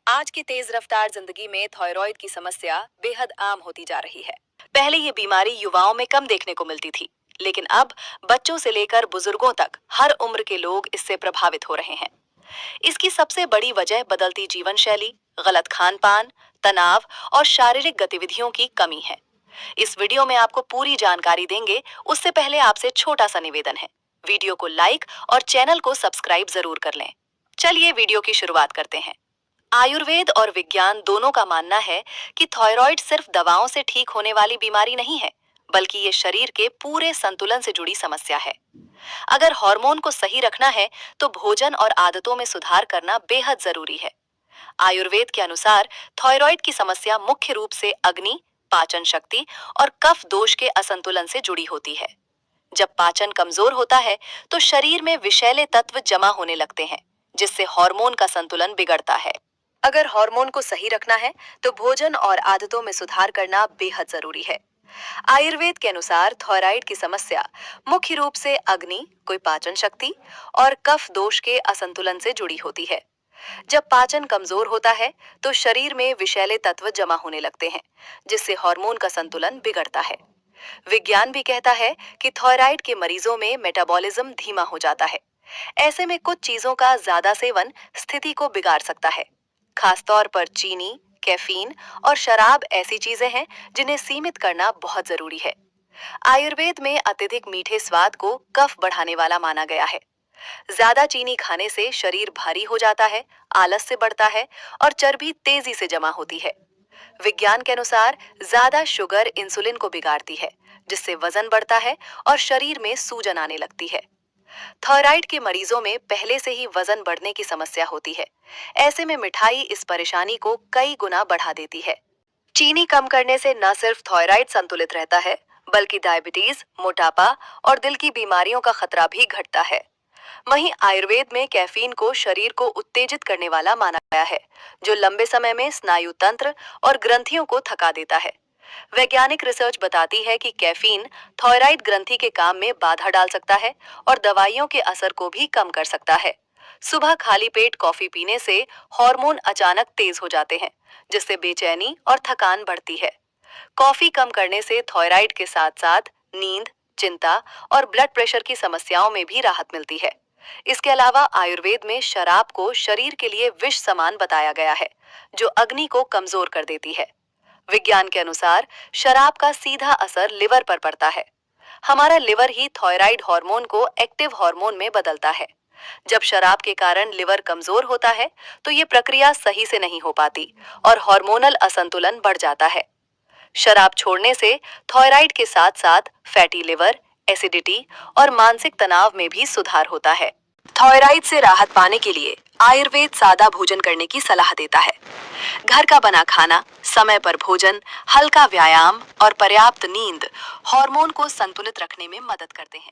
आज की तेज रफ्तार जिंदगी में थायराइड की समस्या बेहद आम होती जा रही है। पहले ये बीमारी युवाओं में कम देखने को मिलती थी, लेकिन अब बच्चों से लेकर बुजुर्गों तक हर उम्र के लोग इससे प्रभावित हो रहे हैं। इसकी सबसे बड़ी वजह बदलती जीवन शैली, गलत खान पान, तनाव और शारीरिक गतिविधियों की कमी है। इस वीडियो में आपको पूरी जानकारी देंगे, उससे पहले आपसे छोटा सा निवेदन है, वीडियो को लाइक और चैनल को सब्सक्राइब जरूर कर लें। चलिए वीडियो की शुरुआत करते हैं। आयुर्वेद और विज्ञान दोनों का मानना है कि थायराइड सिर्फ दवाओं से ठीक होने वाली बीमारी नहीं है, बल्कि ये शरीर के पूरे संतुलन से जुड़ी समस्या है। अगर हार्मोन को सही रखना है, तो भोजन और आदतों में सुधार करना बेहद जरूरी है। आयुर्वेद के अनुसार थायराइड की समस्या मुख्य रूप से अग्नि, पाचन शक्ति और कफ दोष के असंतुलन से जुड़ी होती है। जब पाचन कमजोर होता है, तो शरीर में विषैले तत्व जमा होने लगते हैं, जिससे हार्मोन का संतुलन बिगड़ता है। अगर हार्मोन को सही रखना है, तो भोजन और आदतों में सुधार करना बेहद जरूरी है। आयुर्वेद के अनुसार थायराइड की समस्या मुख्य रूप से अग्नि, कोई पाचन शक्ति और कफ दोष के असंतुलन से जुड़ी होती है। जब पाचन कमजोर होता है, तो शरीर में विषैले तत्व जमा होने लगते हैं, जिससे हार्मोन का संतुलन बिगड़ता है। विज्ञान भी कहता है कि थायराइड के मरीजों में मेटाबॉलिज्म धीमा हो जाता है। ऐसे में कुछ चीजों का ज्यादा सेवन स्थिति को बिगाड़ सकता है। खासतौर पर चीनी, कैफीन और शराब ऐसी चीजें हैं जिन्हें सीमित करना बहुत जरूरी है। आयुर्वेद में अत्यधिक मीठे स्वाद को कफ बढ़ाने वाला माना गया है। ज्यादा चीनी खाने से शरीर भारी हो जाता है, आलस्य बढ़ता है और चर्बी तेजी से जमा होती है। विज्ञान के अनुसार ज्यादा शुगर इंसुलिन को बिगाड़ती है, जिससे वजन बढ़ता है और शरीर में सूजन आने लगती है। थायराइड के मरीजों में पहले से ही वजन बढ़ने की समस्या होती है। ऐसे में मिठाई इस परेशानी को कई गुना बढ़ा देती है। चीनी कम करने से न सिर्फ थायराइड संतुलित रहता है, बल्कि डायबिटीज, मोटापा और दिल की बीमारियों का खतरा भी घटता है। वहीं आयुर्वेद में कैफीन को शरीर को उत्तेजित करने वाला माना गया है, जो लंबे समय में स्नायु तंत्र और ग्रंथियों को थका देता है। वैज्ञानिक रिसर्च बताती है कि कैफीन थायराइड ग्रंथि के काम में बाधा डाल सकता है और दवाइयों के असर को भी कम कर सकता है। सुबह खाली पेट कॉफी पीने से हार्मोन अचानक तेज हो जाते हैं, जिससे बेचैनी और थकान बढ़ती है। कॉफी कम करने से थायराइड के साथ साथ नींद, चिंता और ब्लड प्रेशर की समस्याओं में भी राहत मिलती है। इसके अलावा आयुर्वेद में शराब को शरीर के लिए विष समान बताया गया है, जो अग्नि को कमजोर कर देती है। विज्ञान के अनुसार शराब का सीधा असर लिवर पर पड़ता है। हमारा लिवर ही थायराइड हार्मोन को एक्टिव हार्मोन में बदलता है। जब शराब के कारण लिवर कमजोर होता है, तो ये प्रक्रिया सही से नहीं हो पाती और हार्मोनल असंतुलन बढ़ जाता है। शराब छोड़ने से थायराइड के साथ साथ फैटी लिवर, एसिडिटी और मानसिक तनाव में भी सुधार होता है। थायराइड से राहत पाने के लिए आयुर्वेद सादा भोजन करने की सलाह देता है। घर का बना खाना, समय पर भोजन, हल्का व्यायाम और पर्याप्त नींद हार्मोन को संतुलित रखने में मदद करते हैं।